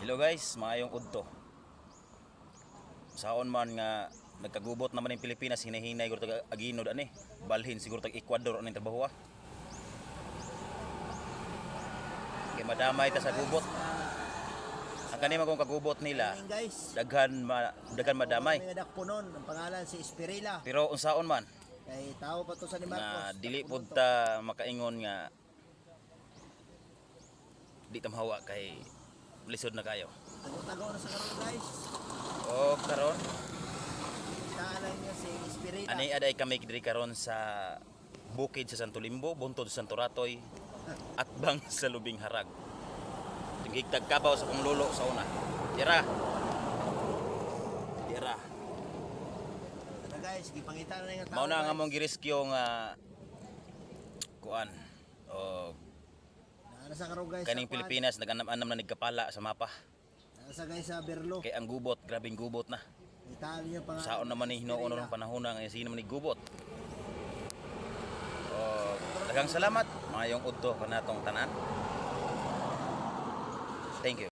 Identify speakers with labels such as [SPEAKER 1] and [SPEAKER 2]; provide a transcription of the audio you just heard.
[SPEAKER 1] Hello guys, maayong udto. Saon man nga nagkagubot naman ng Pilipinas, hinahinay guro tag aginod ani. Balhin siguro tag Ecuador ani trabaho. Kay madamay ta sa gubot. Ang kanima kong kagubot nila,
[SPEAKER 2] Guys,
[SPEAKER 1] daghan madamay.
[SPEAKER 2] may dakpunon ang pangalan si Esperila.
[SPEAKER 1] Pero unsaon man
[SPEAKER 2] Kay tao pa to sa ni
[SPEAKER 1] na
[SPEAKER 2] Marcos.
[SPEAKER 1] dili
[SPEAKER 2] Dakpunon
[SPEAKER 1] pud
[SPEAKER 2] to.
[SPEAKER 1] ta makaingon nga di ta mahawa kay lisod na kayo.
[SPEAKER 2] Tago-tago na sa karon guys.
[SPEAKER 1] O karon
[SPEAKER 2] Taalan niya si Esperila.
[SPEAKER 1] ani aday kami diri karon sa bukid sa Santo Limbo, buntod sa Santo Ratoy, atbang sa Lubing Harag. Tingig tagkabaw sa kong lolo sa una. Tira. Tira.
[SPEAKER 2] Tara guys, gipangita na nga tao.
[SPEAKER 1] Mao na nga
[SPEAKER 2] guys.
[SPEAKER 1] mong girescue nga kuan. O
[SPEAKER 2] Nasa karon guys.
[SPEAKER 1] kaning
[SPEAKER 2] sa kuwan.
[SPEAKER 1] Pilipinas naganam-anam na nagkapala sa mapa.
[SPEAKER 2] Nasa guys sa Berlo.
[SPEAKER 1] Kay ang gubot, grabing gubot na.
[SPEAKER 2] Itaan niya pangalan.
[SPEAKER 1] Saon naman ni hinuon ng panahon na nga sino man ni gubot. O daghang salamat, mayong udto kanatong tanan. Thank you.